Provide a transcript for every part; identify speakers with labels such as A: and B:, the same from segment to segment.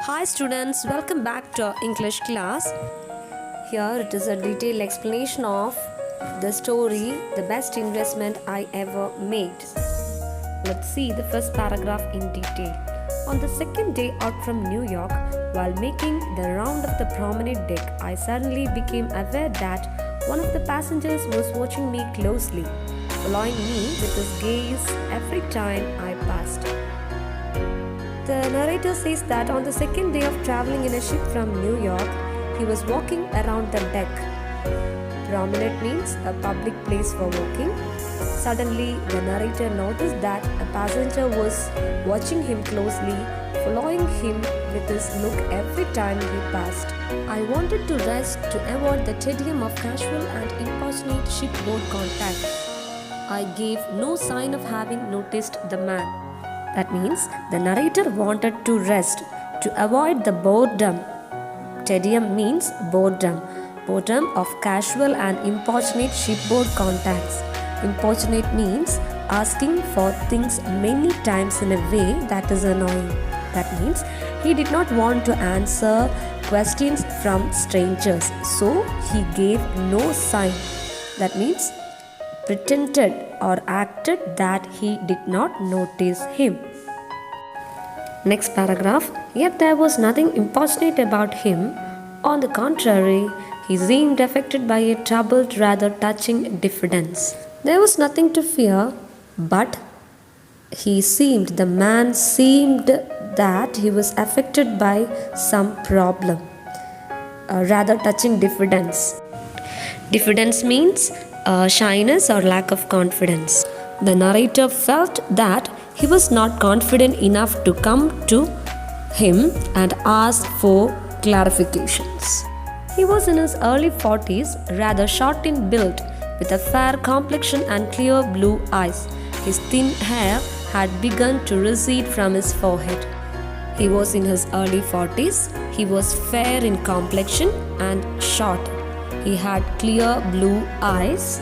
A: Hi students, welcome back to our English class. Here it is a detailed explanation of the story The Best Investment I Ever Made. Let's see the first paragraph in detail. On the second day out from New York, while making the round of the promenade deck, I suddenly became aware that one of the passengers was watching me closely, following me with his gaze every time I passed. The narrator says that on the second day of traveling in a ship from New York, he was walking around the deck. Promenade means a public place for walking. Suddenly, the narrator noticed that a passenger was watching him closely, following him with his look every time he passed. I wanted to rest to avoid the tedium of casual and importunate shipboard contact. I gave no sign of having noticed the man. That means the narrator wanted to rest to avoid the boredom. Tedium means boredom. Boredom of casual and importunate shipboard contacts. Importunate means asking for things many times in a way that is annoying. That means he did not want to answer questions from strangers, so he gave no sign. That means pretended or acted that he did not notice him. Next paragraph. Yet there was nothing importunate about him. On the contrary, he seemed affected by a troubled, rather touching diffidence. There was nothing to fear, but the man seemed that he was affected by some problem, a rather touching diffidence. Diffidence means shyness or lack of confidence. The narrator felt that he was not confident enough to come to him and ask for clarifications. He was in his early 40s, rather short in build, with a fair complexion and clear blue eyes. His thin hair had begun to recede from his forehead. He was in his early 40s. He was fair in complexion and short. He had clear blue eyes.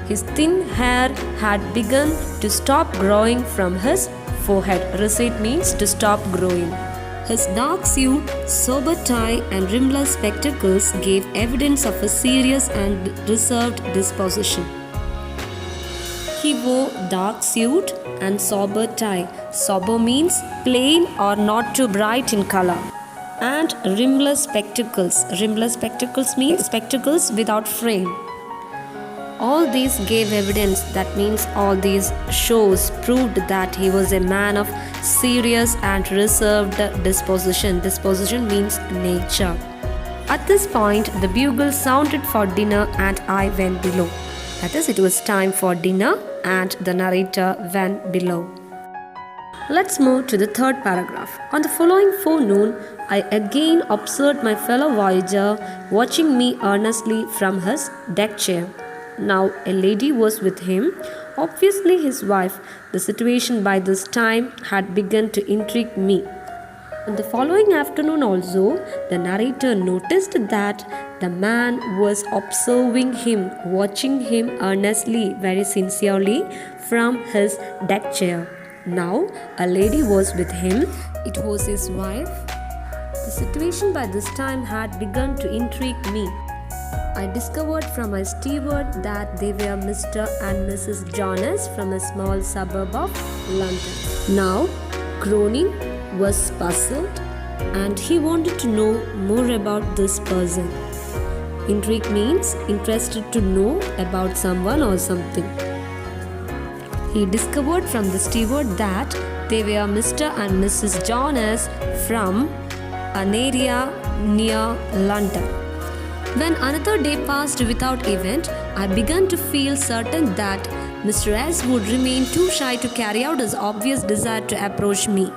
A: His thin hair had begun to stop growing from his forehead. Recede means to stop growing. His dark suit, sober tie, and rimless spectacles gave evidence of a serious and reserved disposition. He wore dark suit and sober tie. Sober means plain or not too bright in color. And rimless spectacles. Rimless spectacles means spectacles without frame. All these gave evidence, that means all these shows proved that he was a man of serious and reserved disposition. Disposition means nature. At this point, the bugle sounded for dinner and I went below. That is, it was time for dinner and the narrator went below. Let's move to the third paragraph. On the following forenoon, I again observed my fellow voyager watching me earnestly from his deck chair. Now a lady was with him, obviously his wife. The situation by this time had begun to intrigue me. On the following afternoon also, the narrator noticed that the man was observing him, watching him earnestly, very sincerely from his deck chair. Now a lady was with him, it was his wife. The situation by this time had begun to intrigue me. I discovered from my steward that they were Mr. and Mrs. Jonas from a small suburb of London. Now, Cronin was puzzled and he wanted to know more about this person. Intrigue means interested to know about someone or something. He discovered from the steward that they were Mr. and Mrs. Jonas from an area near London. When another day passed without event, I began to feel certain that Mr. S would remain too shy to carry out his obvious desire to approach me.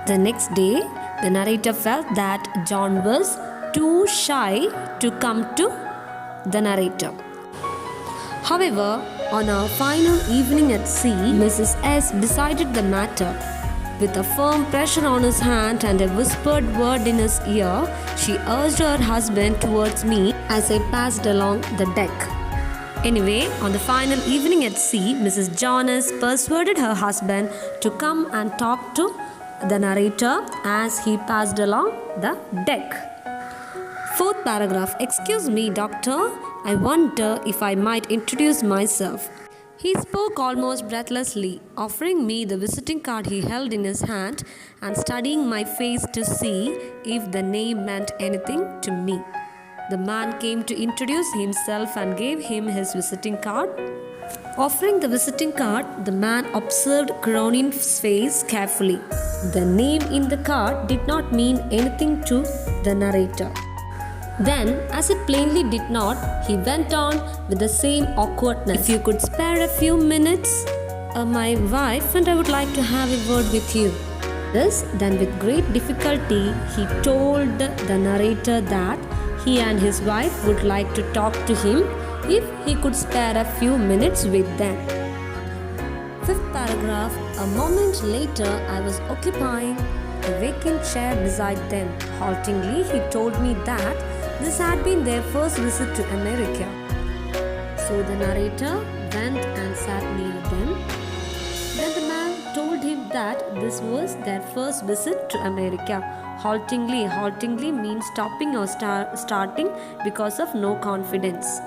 A: The next day, the narrator felt that John was too shy to come to the narrator. However, on our final evening at sea, Mrs. S decided the matter. With a firm pressure on his hand and a whispered word in his ear, she urged her husband towards me as I passed along the deck. Anyway, on the final evening at sea, Mrs. Jonas persuaded her husband to come and talk to the narrator as he passed along the deck. Fourth paragraph. Excuse me, doctor. I wonder if I might introduce myself. He spoke almost breathlessly, offering me the visiting card he held in his hand and studying my face to see if the name meant anything to me. The man came to introduce himself and gave him his visiting card. Offering the visiting card, the man observed Cronin's face carefully. The name in the card did not mean anything to the narrator. Then, as it plainly did not, he went on with the same awkwardness. If you could spare a few minutes, my wife and I would like to have a word with you. Then with great difficulty, he told the narrator that he and his wife would like to talk to him if he could spare a few minutes with them. Fifth paragraph. A moment later, I was occupying a vacant chair beside them. Haltingly, he told me that this had been their first visit to America. So the narrator went and sat near them. Then the man told him that this was their first visit to America. Haltingly means stopping or starting because of no confidence.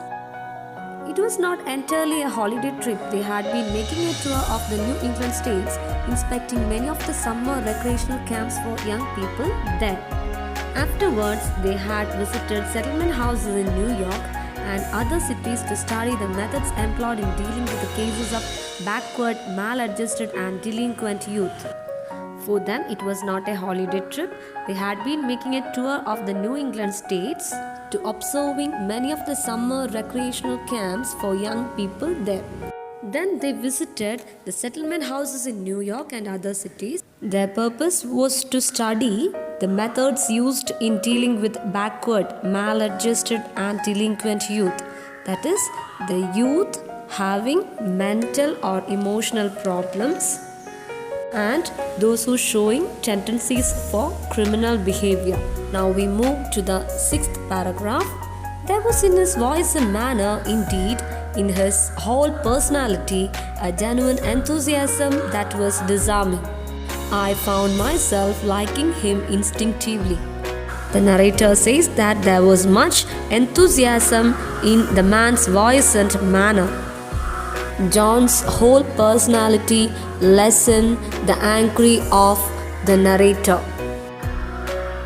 A: It was not entirely a holiday trip. They had been making a tour of the New England states, inspecting many of the summer recreational camps for young people there. Afterwards, they had visited settlement houses in New York and other cities to study the methods employed in dealing with the cases of backward, maladjusted and delinquent youth. For them, it was not a holiday trip. They had been making a tour of the New England states to observing many of the summer recreational camps for young people there. Then they visited the settlement houses in New York and other cities. Their purpose was to study the methods used in dealing with backward, maladjusted and delinquent youth. That is, the youth having mental or emotional problems and those who showing tendencies for criminal behavior. Now we move to the sixth paragraph. There was in his voice and manner, indeed in his whole personality, a genuine enthusiasm that was disarming. I found myself liking him instinctively. The narrator says that there was much enthusiasm in the man's voice and manner. John's whole personality lessened the angry of the narrator.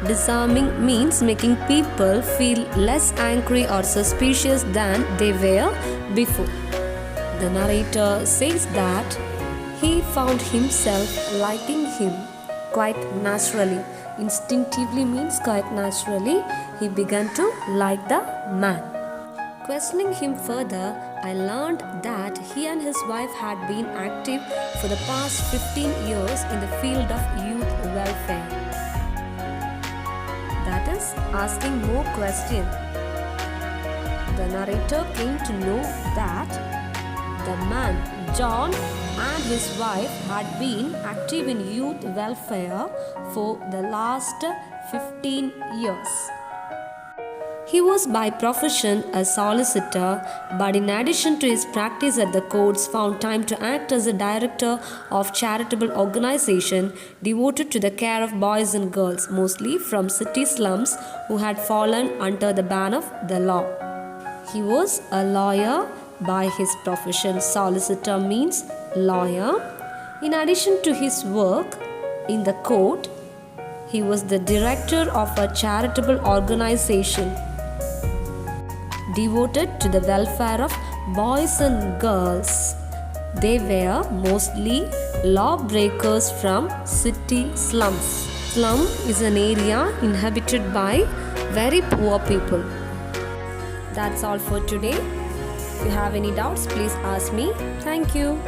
A: Disarming means making people feel less angry or suspicious than they were before. The narrator says that he found himself liking him quite naturally. Instinctively means quite naturally. He began to like the man. Questioning him further, I learned that he and his wife had been active for the past 15 years in the field of youth welfare. That is, asking more questions. The narrator came to know that the man, John, and his wife had been active in youth welfare for the last 15 years. He was by profession a solicitor, but in addition to his practice at the courts, found time to act as a director of charitable organization devoted to the care of boys and girls, mostly from city slums, who had fallen under the ban of the law. He was a lawyer by his profession. Solicitor means lawyer. In addition to his work in the court, he was the director of a charitable organization devoted to the welfare of boys and girls. They were mostly lawbreakers from city slums. Slum is an area inhabited by very poor people. That's all for today. If you have any doubts, please ask me. Thank you.